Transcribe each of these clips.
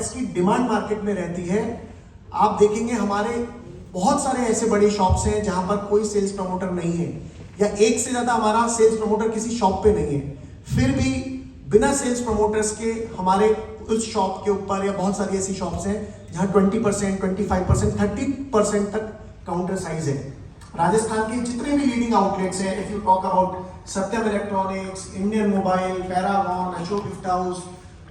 इसकी demand market में रहती है। आप देखेंगे हमारे बहुत सारे ऐसे बड़े शॉप्स हैं जहां पर कोई सेल्स प्रमोटर नहीं है, या एक से ज्यादा हमारा सेल्स प्रमोटर किसी शॉप पे नहीं है, फिर भी बिना सेल्स प्रमोटर्स के हमारे उस शॉप के ऊपर, या बहुत सारी ऐसी शॉप्स हैं जहां 20%, 25%, 30% तक काउंटर साइज है। राजस्थान के जितने भी लीडिंग आउटलेट्स हैं, if you talk about Satyam electronics, Indian mobile, Paragon, Ashok gift house,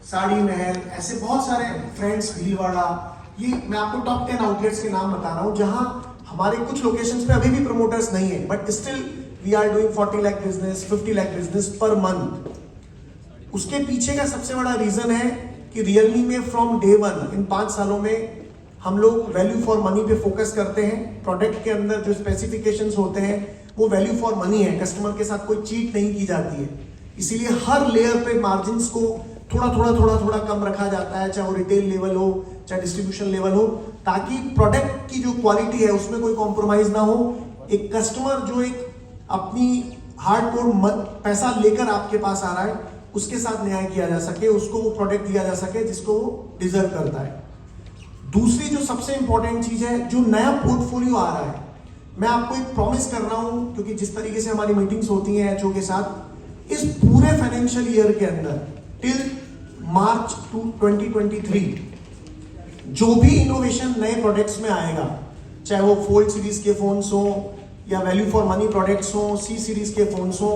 sari महल, ऐसे बहुत सारे फ्रेंड्स, भीलवाड़ा, ये मैं आपको टॉप 10 आउटलेट्स के नाम बता रहा हूं जहां हमारे कुछ लोकेशंस पे अभी भी प्रमोटर्स नहीं है, but still we are doing 40 lakh business, 50 lakh business per month. उसके पीछे का सबसे बड़ा रीजन है कि रियलमी में फ्रॉम डे वन, इन 5 सालों में हम लोग वैल्यू फॉर मनी पे फोकस करते हैं। प्रोडक्ट के अंदर जो स्पेसिफिकेशंस होते हैं वो वैल्यू फॉर मनी है, कस्टमर के साथ कोई चीट नहीं की जाती है। इसीलिए हर लेयर पे मार्जिन्स को थोड़ा कम रखा जाता है, चाहे वो रिटेल लेवल हो, चाहे डिस्ट्रीब्यूशन लेवल हो, ताकि प्रोडक्ट की जो क्वालिटी है उसमें कोई कॉम्प्रोमाइज ना हो। एक कस्टमर जो एक अपनी हार्डकोर पैसा लेकर आपके पास आ रहा है, उसके साथ न्याय किया जा सके, उसको वो प्रोडक्ट दिया जा सके जिसको वो डिजर्व करता है। दूसरी जो सबसे इंपॉर्टेंट चीज है, जो नया पोर्टफोलियो आ रहा है, मैं आपको एक प्रॉमिस कर रहा हूं, क्योंकि जिस तरीके से हमारी मीटिंग्स होती हैं एचओ के साथ, इस पूरे फाइनेंशियल ईयर के अंदर टिल मार्च 2023 जो भी इनोवेशन नए प्रोडक्ट्स में आएगा, चाहे वो फोल्ड सीरीज के फोन्स हो या वैल्यू फॉर मनी प्रोडक्ट्स हो, सी सीरीज के फोन्स हो,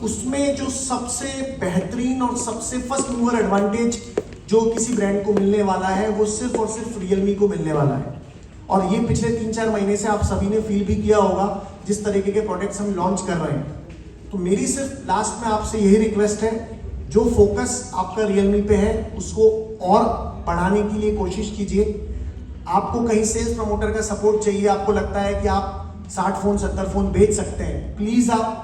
उसमें जो सबसे बेहतरीन और सबसे फर्स्ट मूवर एडवांटेज जो किसी ब्रांड को मिलने वाला है, वो सिर्फ और सिर्फ रियलमी को मिलने वाला है। और ये पिछले 3-4 महीने से आप सभी ने फील भी किया होगा, जिस तरीके के प्रोडक्ट्स हम लॉन्च कर रहे हैं। तो मेरी सिर्फ लास्ट में आपसे यही रिक्वेस्ट है, जो फोकस आपका रियलमी पे है उसको और बढ़ाने के लिए कोशिश कीजिए। आपको कहीं सेल्स प्रमोटर का सपोर्ट चाहिए, आपको लगता है कि आप 60 फोन 70 फोन बेच सकते हैं, प्लीज आप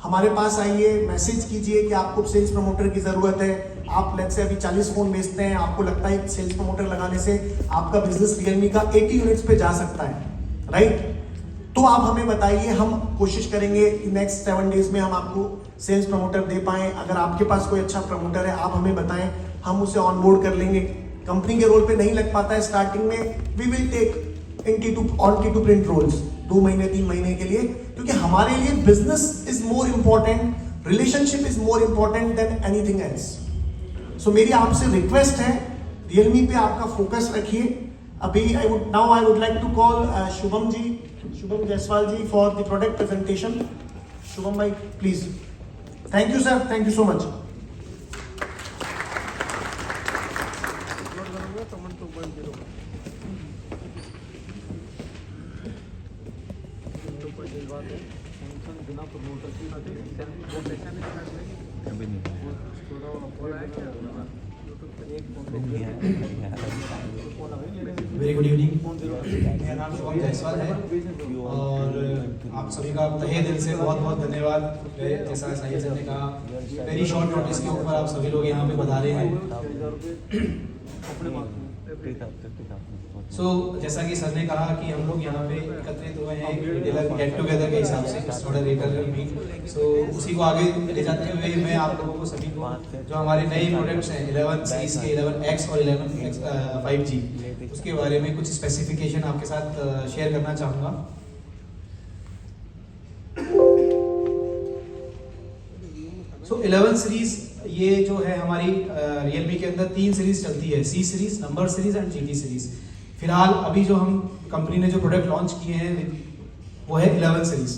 हमारे पास आइए, मैसेज कीजिए कि आपको सेल्स प्रमोटर की जरूरत है। आप लेट्स से अभी 40 फोन बेचते हैं, आपको लगता है सेल्स प्रमोटर लगाने से आपका बिजनेस रियलमी का 80 यूनिट्स पे जा सकता है, राइट? तो आप हमें बताइए, हम कोशिश करेंगे नेक्स्ट 7 डेज में हम आपको सेल्स प्रमोटर दे पाएं। अगर आपके पास कोई अच्छा प्रमोटर है, आप हमें बताएं, हम उसे ऑनबोर्ड कर लेंगे। कंपनी के रोल पे नहीं लग पाता है स्टार्टिंग में, we will take on T two print rolls 2 महीने 3 महीने के लिए, क्योंकि हमारे लिए business is more important, relationship is more important than anything else. So मेरी आपसे रिक्वेस्ट है, रियलमी पे आपका फोकस रखिए। अभी I would like to call Shubham Jaiswal ji for the product presentation. Shubham भाई please. Thank you sir, thank you so much. Very good evening, मेरा नाम शुभम जायसवाल है और आप सभी का तहे दिल से बहुत बहुत धन्यवाद। जैसा साहिल सर ने कहा, वेरी शॉर्ट नोटिस के ऊपर आप सभी लोग यहाँ पे पधारे हैं। जैसा कि सर ने कहा कि हम लोग यहाँ पे एकत्रित हुए हैं डीलर गेट टुगेदर के हिसाब से, थोड़ा लेटर मीट, सो उसी को आगे ले जाते हुए मैं आप लोगों को सभी को जो हमारे नए प्रोडक्ट्स हैं 11 सीरीज के 11X और 11X 5G, उसके बारे में कुछ स्पेसिफिकेशन आपके साथ शेयर करना चाहूँगा। सो 11 सीरीज ये जो है हमारी रियलमी के अंदर 3 सीरीज चलती है, C series, number series and GT series. फिलहाल अभी जो हम कंपनी ने जो प्रोडक्ट लॉन्च किए हैं वो है 11 सीरीज।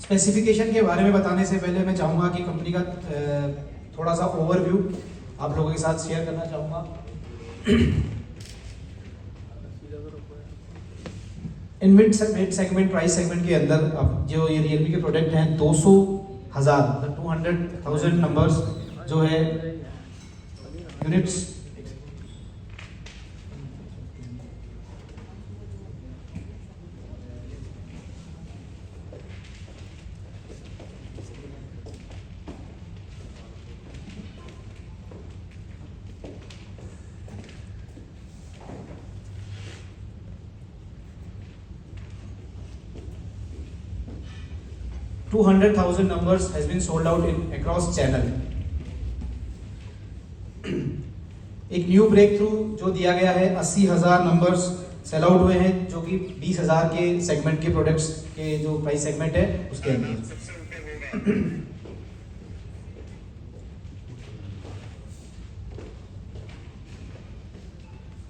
स्पेसिफिकेशन के बारे में बताने से पहले मैं चाहूँगा कि कंपनी का थोड़ा सा ओवरव्यू आप लोगों के साथ शेयर करना चाहूँगा। In mid segment price segment के अंदर अब जो ये रियलमी के प्रोडक्ट हैं 200,000 नंबर्स जो है units 200,000 numbers has been sold out in across channel. एक न्यू ब्रेक थ्रू जो दिया गया है, 80,000 नंबर्स सेल आउट हुए हैं, जो कि 20,000 के सेगमेंट के प्रोडक्ट्स के जो प्राइस सेगमेंट है उसके अंदर।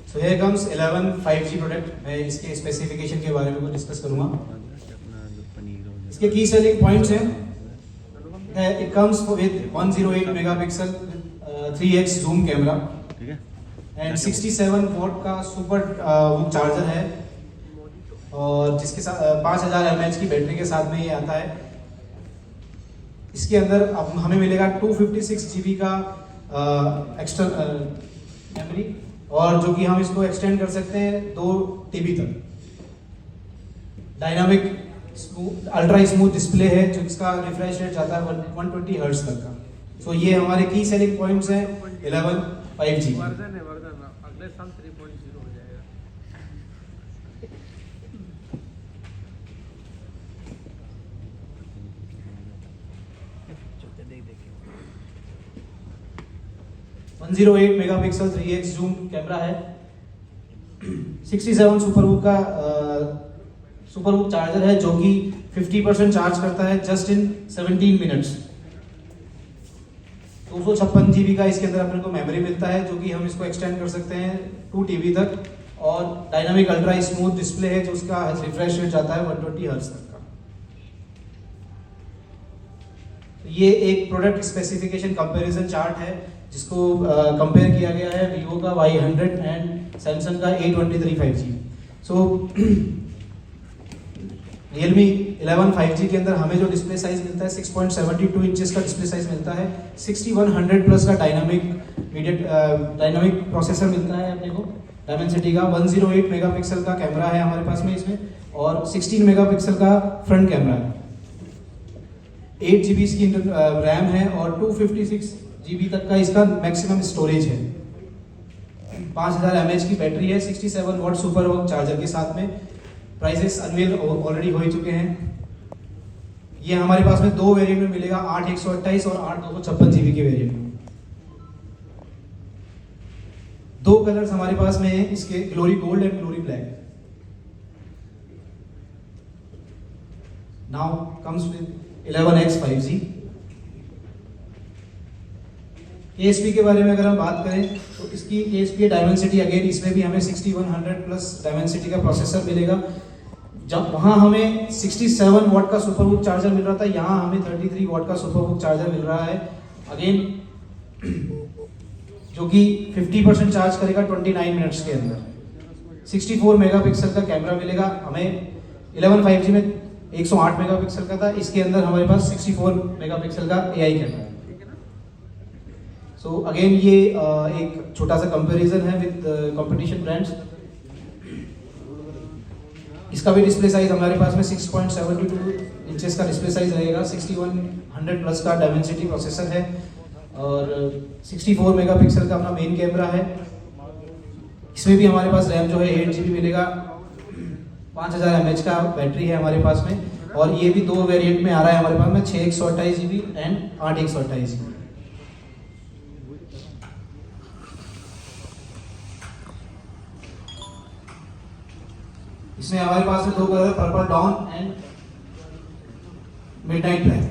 So here comes 11 5G product. मैं इसके स्पेसिफिकेशन के बारे में कुछ डिस्कस करूंगा। इसके की सेलिंग पॉइंट्स हैं, it comes with 108 megapixel 3x zoom camera and 67 what का सुपर चार्जर है, और जिसके साथ 5000 mAh की बैटरी के साथ में ये आता है। इसके अंदर अब हमें मिलेगा 256 GB का एक्स्ट्रा मेमोरी, और जो कि हम इसको एक्सटेंड कर सकते हैं 2 TB तक। डायनामिक अल्ट्रा स्मूथ डिस्प्ले है, जो इसका रिफ्रेश रेट जाता है 120 हर्ट्ज तक का। सो ये हमारे की सेलिंग पॉइंट्स हैं 11 5G। वर्जन है, अगले साल 3.0 हो जाएगा। One 108 megapixel 3x zoom camera है, 67 सुपर चार्जर है, जो कि 50% चार्ज करता है जस्ट इन 17 मिनट्स। 256 GB का इसके अंदर अपने को मेमोरी मिलता है, जो कि हम इसको एक्सटेंड कर सकते हैं 2 TB तक, और डायनामिक अल्ट्रा स्मूथ डिस्प्ले है, जो उसका रिफ्रेश रेट जाता है 120 हर्ट्ज तक का। ये एक प्रोडक्ट स्पेसिफिकेशन कंपैरिजन चार्ट है, जिसको कंपेयर किया गया है वीवो का Y100 एंड सैमसंग का A23 5G। सो Realme 11 5G के अंदर हमें जो डिस्प्ले साइज मिलता है 6.72 इंचेस का डिस्प्ले साइज मिलता है, 6100 प्लस का डायनामिक प्रोसेसर मिलता है अपने को डायमेंसिटी का, 108 मेगापिक्सल का कैमरा है हमारे पास में इसमें, और 16 मेगापिक्सल का फ्रंट कैमरा है। 8 GB इसकी रैम है, और 256 GB तक का इसका मैक्सिमम स्टोरेज है। 5000 mAh की बैटरी है, 67 वॉट सुपर वर्क चार्जर के साथ में। प्राइसेस अनवील ऑलरेडी हो चुके हैं। ये हमारे पास में 2 वेरिएंट में मिलेगा, 8 128 और 8 256 GB के वेरिएंट में। 2 कलर्स हमारे पास में है इसके, glory gold and glory black. Now comes with 11X 5G। KSP के बारे में अगर हम बात करें तो इसकी KSP डायमेंसिटी, अगेन इसमें भी हमें 6100 प्लस डायमेंसिटी का प्रोसेसर मिलेगा। जब वहाँ हमें 67 वॉट का सुपरबुक चार्जर मिल रहा था, यहाँ हमें 33 वॉट का सुपरबुक चार्जर मिल रहा है, अगेन जो कि 50% चार्ज करेगा 29 मिनट्स के अंदर। 64 मेगापिक्सल का कैमरा मिलेगा हमें। 11 5G में 108 मेगापिक्सल का था, इसके अंदर हमारे पास 64 मेगापिक्सल का AI कैमरा है। सो अगेन ये एक छोटा सा कंपैरिजन है विद कंपटीशन ब्रांड्स। इसका भी डिस्प्ले साइज हमारे पास में 6.72 इंचेस का डिस्प्ले साइज रहेगा, 6100 प्लस का डायमेंसिटी प्रोसेसर है, और 64 मेगापिक्सल का अपना मेन कैमरा है। इसमें भी हमारे पास रैम जो है 8 GB मिलेगा, 5000 mAh का बैटरी है हमारे पास में, और ये भी 2 वेरिएंट में आ रहा है हमारे पास में, 6 128 GB एंड 8 128 GB। इसमें हमारे पास में 2 colour, purple dawn and midnight black.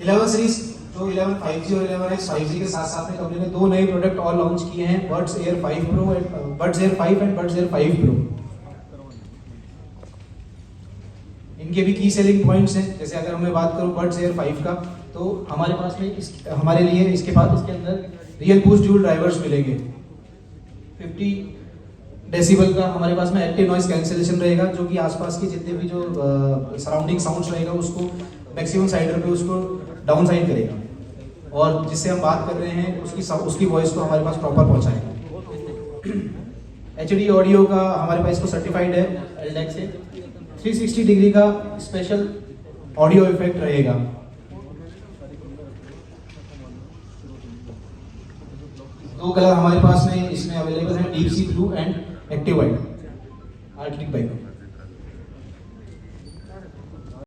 11 series जो 11 5G और 11X 5G के साथ साथ में कंपनी ने 2 नए प्रोडक्ट और लॉन्च किए हैं, buds air 5 Pro and buds air 5 and buds air 5 Pro। इनके भी की सेलिंग पॉइंट्स हैं। जैसे अगर मैं बात करूं बड्स एयर 5 का, तो हमारे पास में हमारे लिए इसके अंदर रियल बूस्ट ड्यूल ड्राइवर्स मिलेंगे। 50 डेसिबल का हमारे पास में एक्टिव नॉइज कैंसिलेशन रहेगा, जो कि आसपास के जितने भी जो सराउंडिंग साउंड्स रहेगा उसको मैक्सिमम साइडर पे उसको डाउन साइड करेगा, और जिससे हम बात कर रहे हैं उसकी वॉइस को हमारे पास प्रॉपर पहुंचाएगा। HD ऑडियो का हमारे पास इसको सर्टिफाइड है LDAC से। 360 डिग्री का स्पेशल ऑडियो इफेक्ट रहेगा। दो कलर हमारे पास में इसमें अवेलेबल है, deep sea blue and active white, Arctic black.